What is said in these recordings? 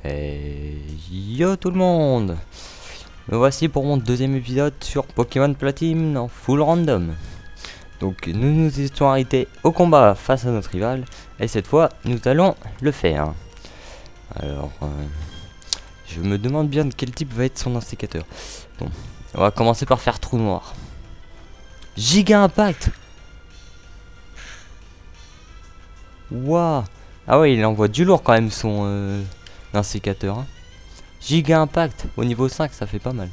Et yo tout le monde, me voici pour mon deuxième épisode sur Pokémon Platine en full random. Donc nous nous étions arrêtés au combat face à notre rival et cette fois nous allons le faire. Alors je me demande bien de quel type va être son instigateur. Bon, on va commencer par faire trou noir. Giga Impact. Waouh. Ah ouais, il envoie du lourd quand même son instigateur, hein. Giga Impact au niveau 5, ça fait pas mal.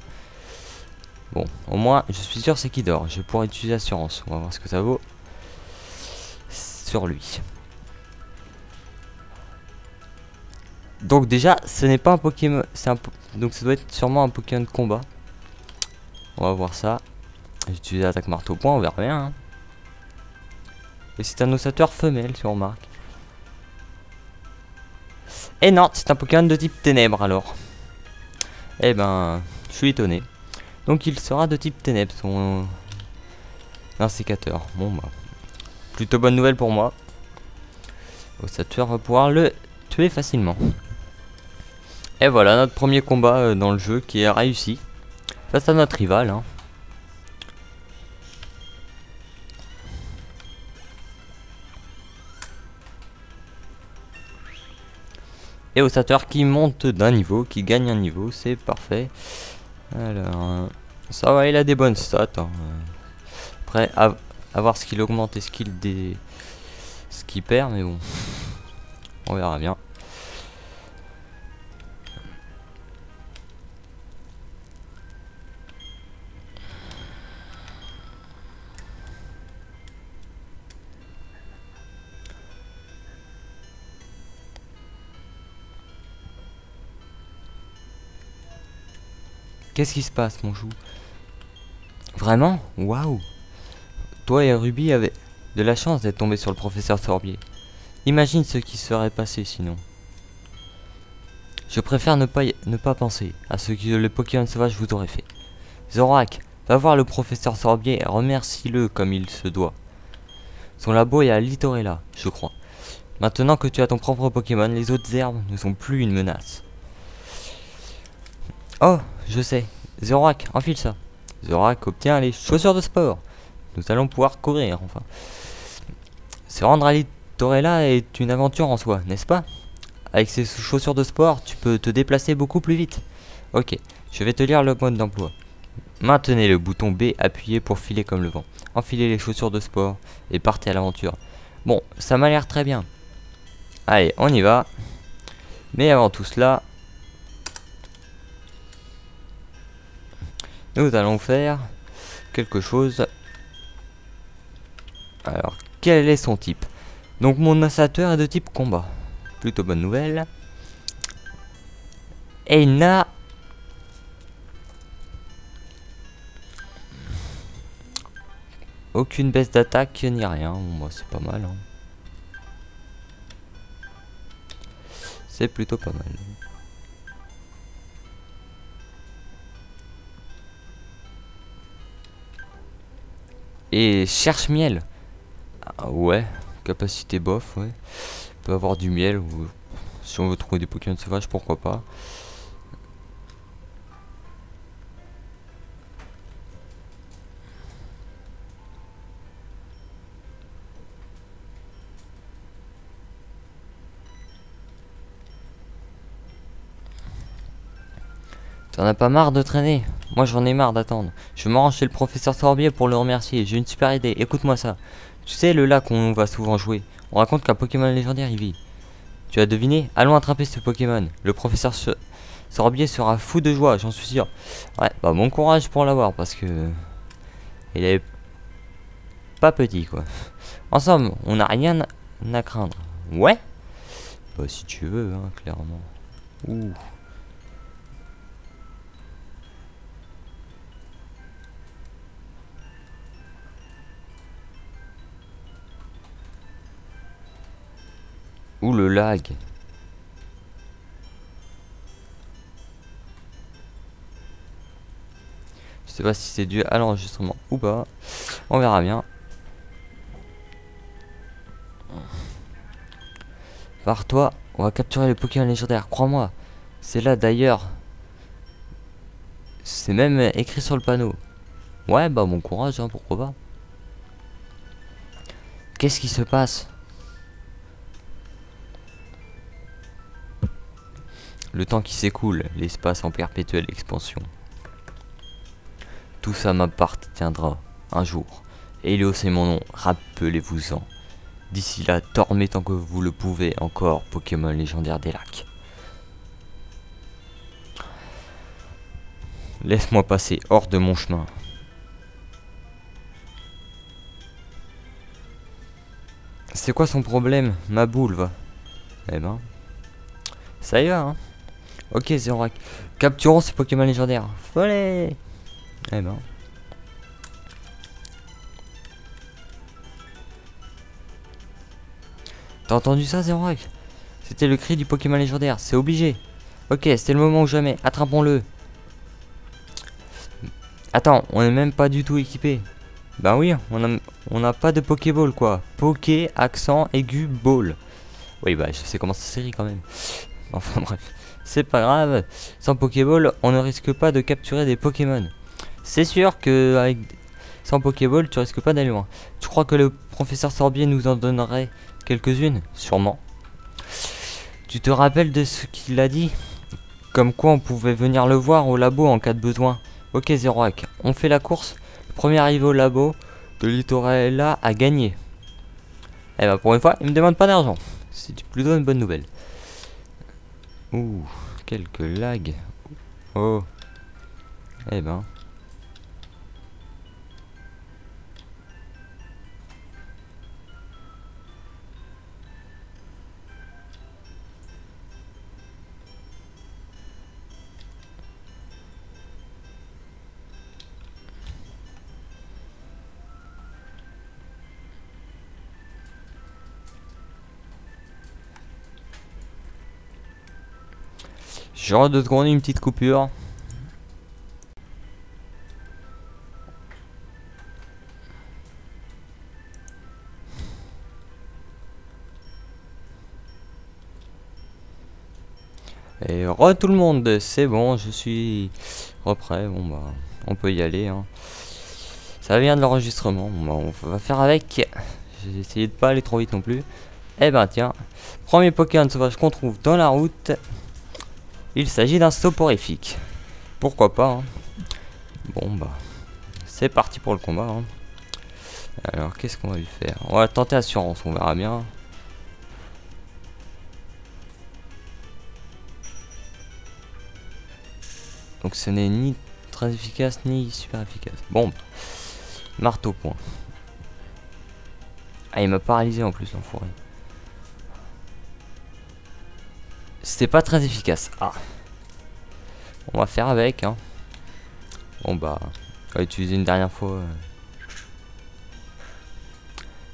Bon, au moins, je suis sûr c'est qui dort. Je pourrais utiliser Assurance. On va voir ce que ça vaut sur lui. Donc déjà, ce n'est pas un Pokémon. Donc ça doit être sûrement un Pokémon de combat. On va voir ça. J'utilise l'attaque marteau point, on verra rien, hein. Et c'est un ossateur femelle, si on remarque. Et non, c'est un Pokémon de type ténèbres alors. Eh ben, je suis étonné. Donc il sera de type ténèbres, son instigateur. Bon bah, plutôt bonne nouvelle pour moi. Ossateur va pouvoir le tuer facilement. Et voilà notre premier combat dans le jeu qui est réussi. Face à notre rival, hein. Et ossateur qui monte d'un niveau, qui gagne un niveau, c'est parfait. Alors, ça va, il a des bonnes stats, hein. Après, à voir ce qu'il augmente et ce qu'il perd, mais bon, on verra bien. Qu'est-ce qui se passe, mon chou? Vraiment? Waouh! Toi et Ruby avaient de la chance d'être tombés sur le professeur Sorbier. Imagine ce qui serait passé sinon. Je préfère ne pas penser à ce que le Pokémon sauvage vous aurait fait. Zorak, va voir le professeur Sorbier et remercie-le comme il se doit. Son labo est à Litorella, je crois. Maintenant que tu as ton propre Pokémon, les autres herbes ne sont plus une menace. Oh, je sais. Zorak, enfile ça. Zorak obtient les chaussures de sport. Nous allons pouvoir courir, enfin. Se rendre à Litorella est une aventure en soi, n'est-ce pas? Avec ces chaussures de sport, tu peux te déplacer beaucoup plus vite. Ok, je vais te lire le mode d'emploi. Maintenez le bouton B appuyé pour filer comme le vent. Enfilez les chaussures de sport et partez à l'aventure. Bon, ça m'a l'air très bien. Allez, on y va. Mais avant tout cela, nous allons faire quelque chose. Alors, quel est son type? Donc mon ossateur est de type combat. Plutôt bonne nouvelle. Et il n'a aucune baisse d'attaque ni rien. Bon, bah, c'est pas mal, hein. C'est plutôt pas mal. Et cherche miel. Ah, ouais, capacité bof, ouais. On peut avoir du miel ou si on veut trouver des Pokémon sauvages, pourquoi pas. T'en as pas marre de traîner? Moi j'en ai marre d'attendre. Je me rends chez le professeur Sorbier pour le remercier. J'ai une super idée, écoute-moi ça. Tu sais le lac où on va souvent jouer? On raconte qu'un Pokémon légendaire y vit. Tu as deviné? Allons attraper ce Pokémon. Le professeur Sorbier sera fou de joie, j'en suis sûr. Ouais, bah bon courage pour l'avoir parce que... il est pas petit quoi. En somme, on n'a rien à craindre. Ouais? Bah si tu veux, hein, clairement. Ouh. Ouh le lag. Je sais pas si c'est dû à l'enregistrement ou pas. On verra bien. Par toi, on va capturer le Pokémon légendaire, crois-moi. C'est là d'ailleurs. C'est même écrit sur le panneau. Ouais, bah bon courage, hein, pourquoi pas. Qu'est-ce qui se passe? Le temps qui s'écoule, l'espace en perpétuelle expansion. Tout ça m'appartiendra un jour. Hélios est mon nom, rappelez-vous-en. D'ici là, dormez tant que vous le pouvez encore, Pokémon légendaire des lacs. Laisse-moi passer hors de mon chemin. C'est quoi son problème, ma boule, va? Eh ben, ça y va, hein. Ok, Zérorak. Capturons ces Pokémon légendaires. Follet. Eh ben. T'as entendu ça, Zérorak? C'était le cri du Pokémon légendaire, c'est obligé. Ok, c'était le moment ou jamais. Attrapons-le. Attends, on est même pas du tout équipé. Ben oui, on a pas de Pokéball quoi. Poké, accent, aigu, ball. Oui, bah je sais comment ça s'écrit quand même. Enfin bref, c'est pas grave. Sans Pokéball, on ne risque pas de capturer des Pokémon. C'est sûr que sans Pokéball, tu risques pas d'aller loin. Tu crois que le professeur Sorbier nous en donnerait quelques-unes? Sûrement. Tu te rappelles de ce qu'il a dit? Comme quoi on pouvait venir le voir au labo en cas de besoin. Ok Zéroak, on fait la course. Le premier arrivé au labo de Littorella a gagné. Eh ben pour une fois, il me demande pas d'argent. C'est plutôt une bonne nouvelle. Ouh, quelques lags. Oh. Eh ben. Genre 2 secondes, une petite coupure. Et re tout le monde, c'est bon, je suis reprêt. Bon bah, on peut y aller. Hein. Ça vient de l'enregistrement. Bon, bah, on va faire avec. J'ai essayé de pas aller trop vite non plus. Eh ben tiens, premier Pokémon sauvage qu'on trouve dans la route. Il s'agit d'un soporifique. Pourquoi pas hein. Bon bah, c'est parti pour le combat. Hein. Alors qu'est-ce qu'on va lui faire? On va tenter assurance, on verra bien. Donc ce n'est ni très efficace ni super efficace. Bon, marteau point. Ah il m'a paralysé en plus l'enfoiré. C'était pas très efficace. Ah. On va faire avec hein. Bon bah, on va utiliser une dernière fois.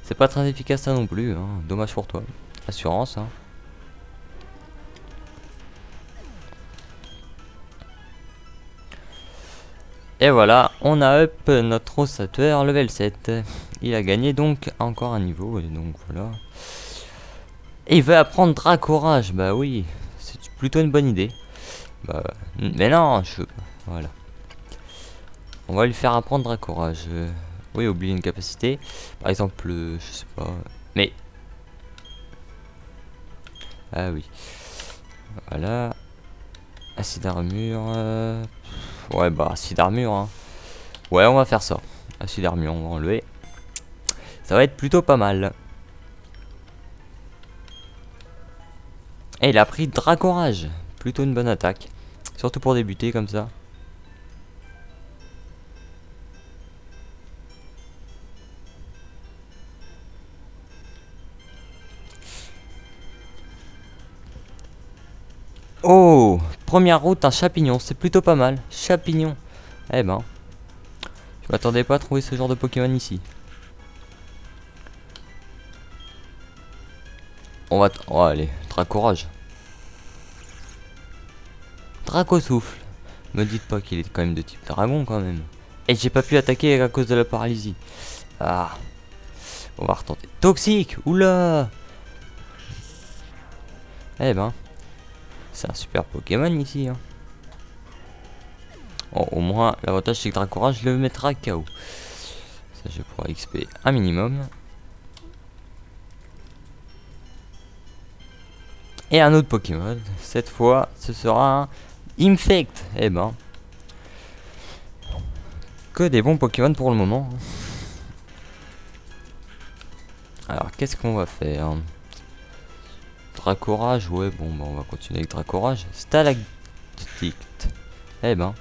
C'est pas très efficace ça non plus hein. Dommage pour toi. Assurance hein. Et voilà, on a up notre ossateur level 7. Il a gagné donc encore un niveau. Et donc voilà. Et il veut apprendre Dracorage. Bah oui, c'est plutôt une bonne idée. Bah, mais non, voilà. On va lui faire apprendre Dracorage. Oui, oublier une capacité. Par exemple, je sais pas. Mais. Ah oui. Voilà. Acide armure. Ouais, bah, acide armure. Hein. Ouais, on va faire ça. Acide armure, on va enlever. Ça va être plutôt pas mal. Et il a pris Dracorage. Plutôt une bonne attaque. Surtout pour débuter comme ça. Oh, première route, un champignon, c'est plutôt pas mal. Champignon. Eh ben, je m'attendais pas à trouver ce genre de Pokémon ici. Oh, allez, Dracorage. Draco souffle. Me dites pas qu'il est quand même de type dragon quand même. Et j'ai pas pu attaquer à cause de la paralysie. Ah. On va retenter. Toxique. Oula. Eh ben. C'est un super Pokémon ici. Hein. Bon, au moins, l'avantage c'est que Dracora, je le mettrai KO. Ça, je pourrai XP un minimum. Et un autre Pokémon. Cette fois, ce sera un Infect. Eh ben. Que des bons Pokémon pour le moment. Alors, qu'est-ce qu'on va faire? Dracorage, ouais, bon, bah, on va continuer avec Dracorage. Stalactite. Eh ben.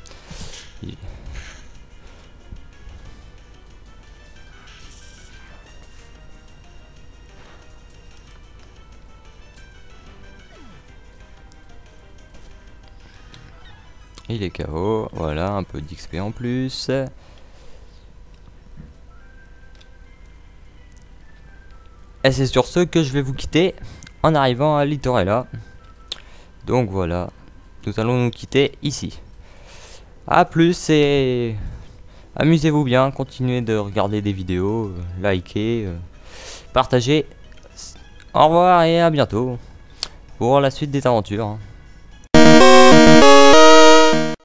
Il est KO, voilà, un peu d'XP en plus. Et c'est sur ce que je vais vous quitter en arrivant à Littorella. Donc voilà, nous allons nous quitter ici. A plus et amusez-vous bien, continuez de regarder des vidéos, likez, partagez. Au revoir et à bientôt pour la suite des aventures.